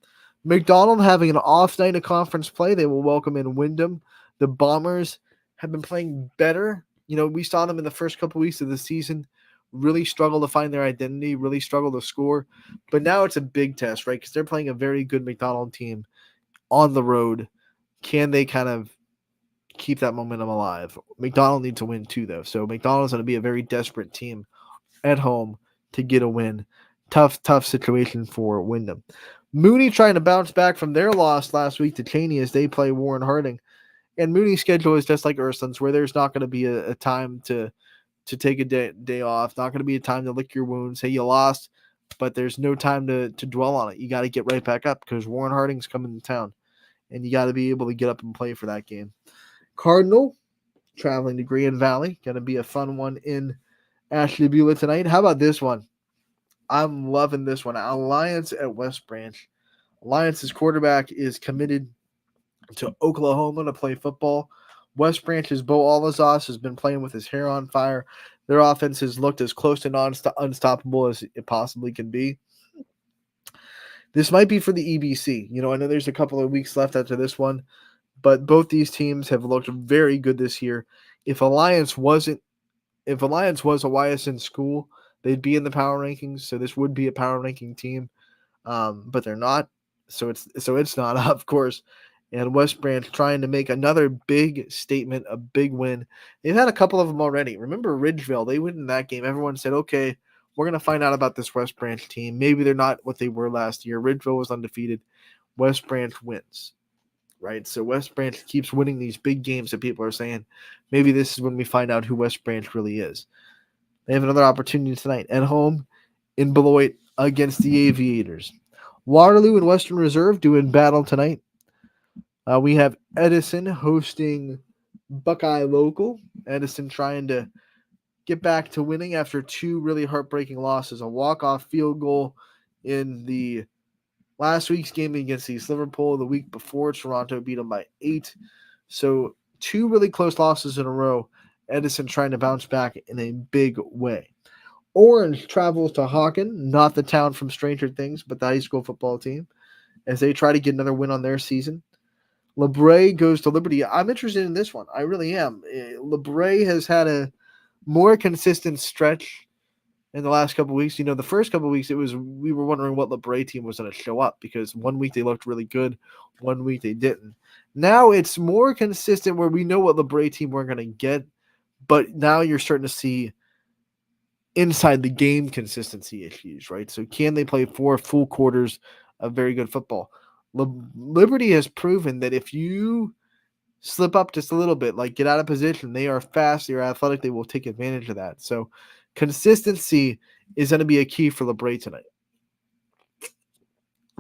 McDonald having an off night of conference play. They will welcome in Wyndham. The Bombers have been playing better. We saw them in the first couple weeks of the season really struggle to find their identity, really struggle to score. But now it's a big test, right? Because they're playing a very good McDonald team on the road. Can they kind of keep that momentum alive? McDonald needs to win too, though. So McDonald's going to be a very desperate team at home to get a win. Tough situation for Wyndham. Mooney trying to bounce back from their loss last week to Cheney as they play Warren Harding. And Mooney's schedule is just like Ursuline's, where there's not going to be a time to take a day off, not going to be a time to lick your wounds. Hey, you lost, but there's no time to dwell on it. You got to get right back up because Warren Harding's coming to town, and you got to be able to get up and play for that game. Cardinal traveling to Grand Valley. Going to be a fun one in Ashtabula tonight. How about this one? I'm loving this one. Alliance at West Branch. Alliance's quarterback is committed to Oklahoma to play football. West Branch's Bo Alazas has been playing with his hair on fire. Their offense has looked as close to unstoppable as it possibly can be. This might be for the EBC. I know there's a couple of weeks left after this one, but both these teams have looked very good this year. If Alliance was a YSN school, they'd be in the power rankings. So this would be a power ranking team, but they're not. So it's not, of course. And West Branch trying to make another big statement, a big win. They've had a couple of them already. Remember Ridgeville? They went in that game. Everyone said, okay, we're going to find out about this West Branch team. Maybe they're not what they were last year. Ridgeville was undefeated. West Branch wins, right? So West Branch keeps winning these big games that people are saying, maybe this is when we find out who West Branch really is. They have another opportunity tonight at home in Beloit against the Aviators. Waterloo and Western Reserve doing battle tonight. We have Edison hosting Buckeye Local. Edison trying to get back to winning after 2 really heartbreaking losses. A walk-off field goal in the last week's game against East Liverpool. The week before, Toronto beat them by 8. So 2 really close losses in a row. Edison trying to bounce back in a big way. Orange travels to Hawken, not the town from Stranger Things, but the high school football team, as they try to get another win on their season. LeBray goes to Liberty. I'm interested in this one. I really am. LeBray has had a more consistent stretch in the last couple of weeks. The first couple of weeks, we were wondering what LeBray team was going to show up because one week they looked really good, one week they didn't. Now it's more consistent where we know what LeBray team we're going to get, but now you're starting to see inside the game consistency issues, right? So can they play 4 full quarters of very good football? Liberty has proven that if you slip up just a little bit, like get out of position, they are fast, they're athletic, they will take advantage of that. So consistency is going to be a key for LeBray tonight,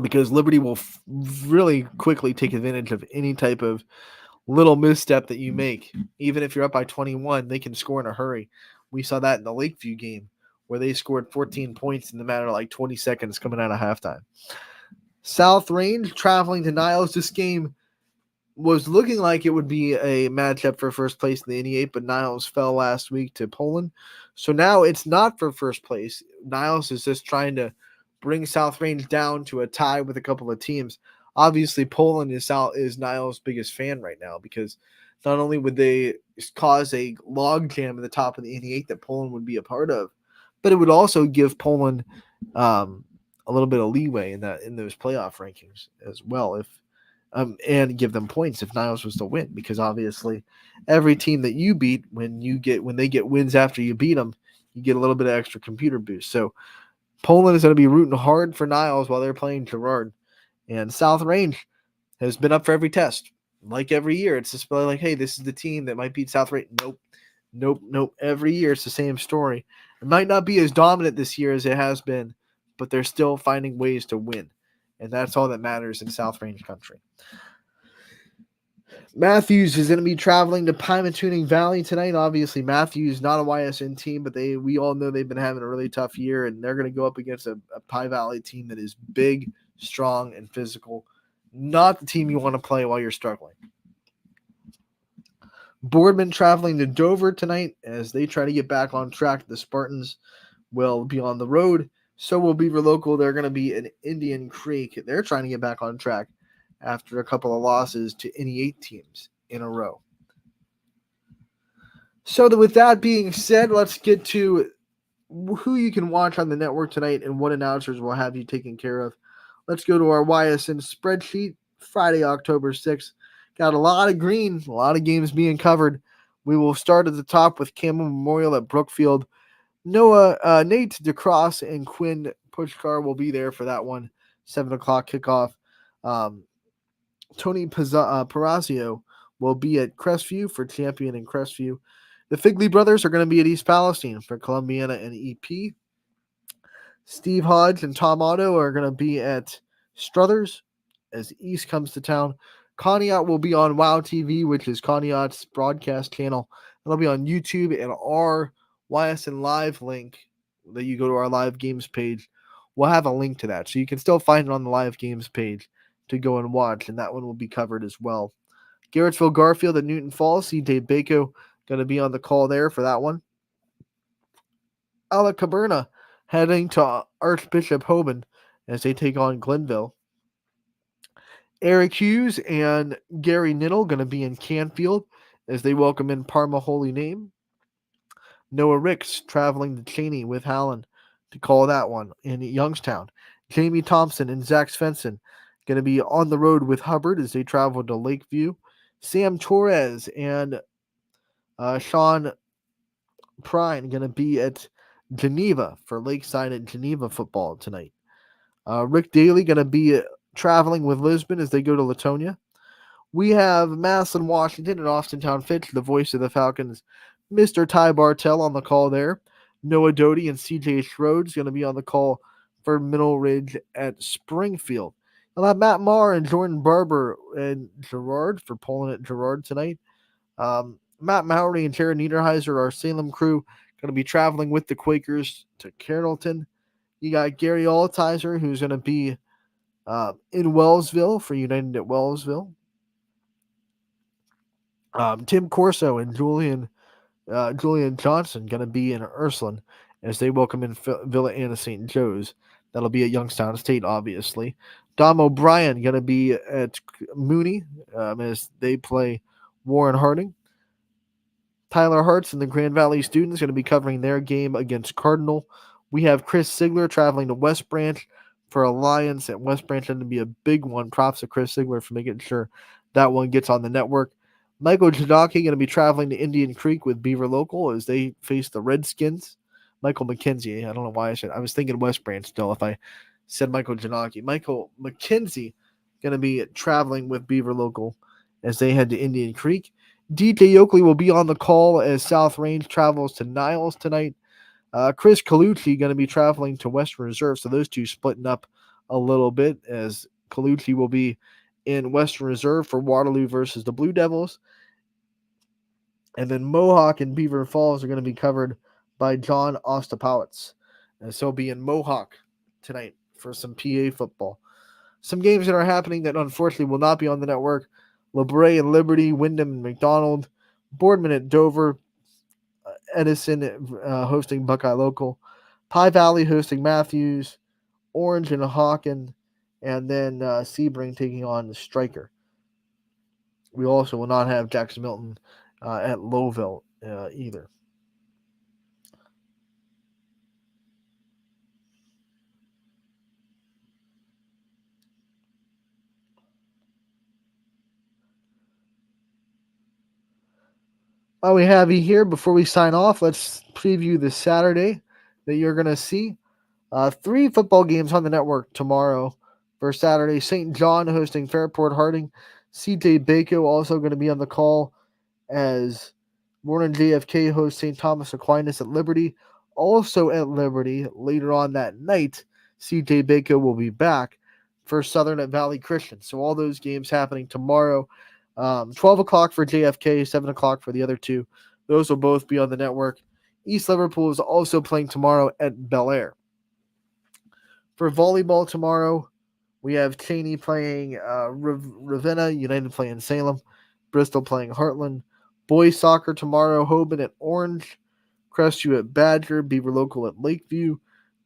because Liberty will really quickly take advantage of any type of little misstep that you make. Even if you're up by 21, they can score in a hurry. We saw that in the Lakeview game where they scored 14 points in the matter of like 20 seconds coming out of halftime. South Range traveling to Niles. This game was looking like it would be a matchup for first place in the NE8, but Niles fell last week to Poland. So now it's not for first place. Niles is just trying to bring South Range down to a tie with a couple of teams. Obviously, Poland is Niles' biggest fan right now, because not only would they cause a logjam at the top of the NE8 that Poland would be a part of, but it would also give Poland a little bit of leeway in those playoff rankings as well, and give them points if Niles was to win, because obviously every team that you beat, when they get wins after you beat them, you get a little bit of extra computer boost. So Poland is going to be rooting hard for Niles while they're playing Girard. And South Range has been up for every test. Like every year, it's just like, hey, this is the team that might beat South Range. Nope. Every year it's the same story. It might not be as dominant this year as it has been, but they're still finding ways to win. And that's all that matters in South Range country. Matthews is going to be traveling to Pymatuning Valley tonight. Obviously, Matthews not a YSN team, but we all know they've been having a really tough year, and they're going to go up against a Pie Valley team that is big, strong, and physical. Not the team you want to play while you're struggling. Boardman traveling to Dover tonight as they try to get back on track. The Spartans will be on the road. So will Beaver Local. They're going to be in Indian Creek. They're trying to get back on track after a couple of losses to NE8 teams in a row. So with that being said, let's get to who you can watch on the network tonight and what announcers will have you taken care of. Let's go to our YSN spreadsheet. Friday, October 6th. Got a lot of green, a lot of games being covered. We will start at the top with Campbell Memorial at Brookfield. Nate DeCross and Quinn Pushkar will be there for that one. 7 o'clock kickoff. Tony Parazio will be at Crestview for Champion and Crestview. The Figley brothers are going to be at East Palestine for Columbiana and EP. Steve Hodge and Tom Otto are going to be at Struthers as East comes to town. Conneaut will be on WOW TV, which is Conneaut's broadcast channel. It'll be on YouTube, and our YSN Live link that you go to our live games page, we'll have a link to that. So you can still find it on the live games page to go and watch, and that one will be covered as well. Garrettsville Garfield and Newton Falls, CJ Bako going to be on the call there for that one. Ala Caberna heading to Archbishop Hoban as they take on Glenville. Eric Hughes and Gary Niddle going to be in Canfield as they welcome in Parma Holy Name. Noah Ricks traveling to Cheney with Hallen to call that one in Youngstown. Jamie Thompson and Zach Svensson going to be on the road with Hubbard as they travel to Lakeview. Sam Torres and Sean Prine going to be at Geneva for Lakeside at Geneva football tonight. Rick Daly going to be traveling with Lisbon as they go to Latonia. We have Maslin, Washington, and Austintown Fitch, the voice of the Falcons, Mr. Ty Bartell on the call there. Noah Doty and CJ Schroeds going to be on the call for Middle Ridge at Springfield. We'll have Matt Marr and Jordan Barber and Girard for Poland at Girard tonight. Matt Mowry and Jared Niederheiser, our Salem crew, going to be traveling with the Quakers to Carrollton. You got Gary Altizer, who's going to be in Wellsville for United at Wellsville. Tim Corso and Julian Johnson going to be in Ursuline as they welcome in Villa Anna St. Joe's. That'll be at Youngstown State, obviously. Dom O'Brien going to be at Mooney as they play Warren Harding. Tyler Hartz and the Grand Valley students going to be covering their game against Cardinal. We have Chris Sigler traveling to West Branch for Alliance at West Branch. Going to be a big one. Props to Chris Sigler for making sure that one gets on the network. Michael Jadaki going to be traveling to Indian Creek with Beaver Local as they face the Redskins. Michael McKenzie. I don't know why I was thinking West Branch still if I said Michael Janaki. Michael McKenzie going to be traveling with Beaver Local as they head to Indian Creek. DJ Oakley will be on the call as South Range travels to Niles tonight. Chris Colucci going to be traveling to Western Reserve, so those two splitting up a little bit as Colucci will be in Western Reserve for Waterloo versus the Blue Devils. And then Mohawk and Beaver Falls are going to be covered by John Ostapowitz. And so he'll be in Mohawk tonight for some PA football. Some games that are happening that unfortunately will not be on the network. LeBray and Liberty, Wyndham and McDonald, Boardman at Dover, Edison hosting Buckeye Local, Pie Valley hosting Matthews, Orange and Hawken, and then Sebring taking on Stryker. We also will not have Jackson Milton at Lowville either. While we have you here, before we sign off, let's preview the Saturday that you're going to see. 3 football games on the network tomorrow for Saturday. St. John hosting Fairport Harding. CJ Bako also going to be on the call as Warren JFK hosts St. Thomas Aquinas at Liberty. Also at Liberty, later on that night, CJ Bako will be back for Southern at Valley Christian. So all those games happening tomorrow. 12 o'clock for JFK, 7 o'clock for the other two. Those will both be on the network. East Liverpool is also playing tomorrow at Bel Air. For volleyball tomorrow, we have Cheney playing Ravenna, United playing Salem, Bristol playing Heartland. Boys soccer tomorrow, Hoban at Orange, Crestview at Badger, Beaver Local at Lakeview.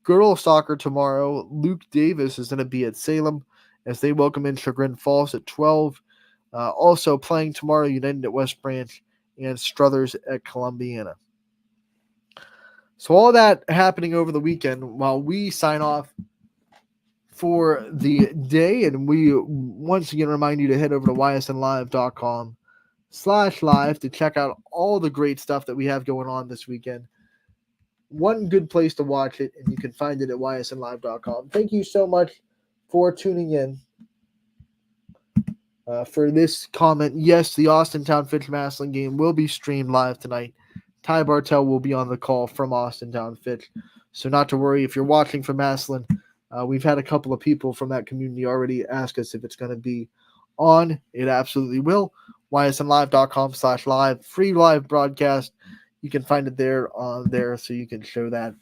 Girls soccer tomorrow, Luke Davis is going to be at Salem as they welcome in Chagrin Falls at 12. Also playing tomorrow, United at West Branch and Struthers at Columbiana. So all that happening over the weekend while we sign off for the day. And we once again remind you to head over to ysnlive.com/live to check out all the great stuff that we have going on this weekend. One good place to watch it, and you can find it at ysnlive.com. Thank you so much for tuning in. For this comment, yes, the Austintown Fitch Massillon game will be streamed live tonight. Ty Bartell will be on the call from Austintown Fitch. So not to worry if you're watching from Massillon. We've had a couple of people from that community already ask us if it's going to be on. It absolutely will. ysnlive.com/live. Free live broadcast. You can find it there on there so you can show that.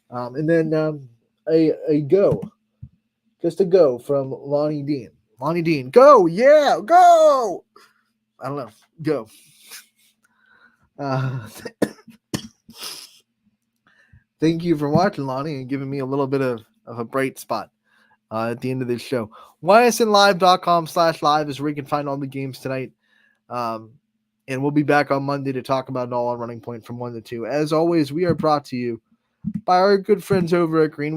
And then a go. Just a go from Lonnie Dean. Lonnie Dean, go, yeah, go. I don't know, go. Thank you for watching, Lonnie, and giving me a little bit of a bright spot at the end of this show. ysnlive.com/live is where you can find all the games tonight. And we'll be back on Monday to talk about it all on Running Point from 1 to 2. As always, we are brought to you by our good friends over at Greenwood.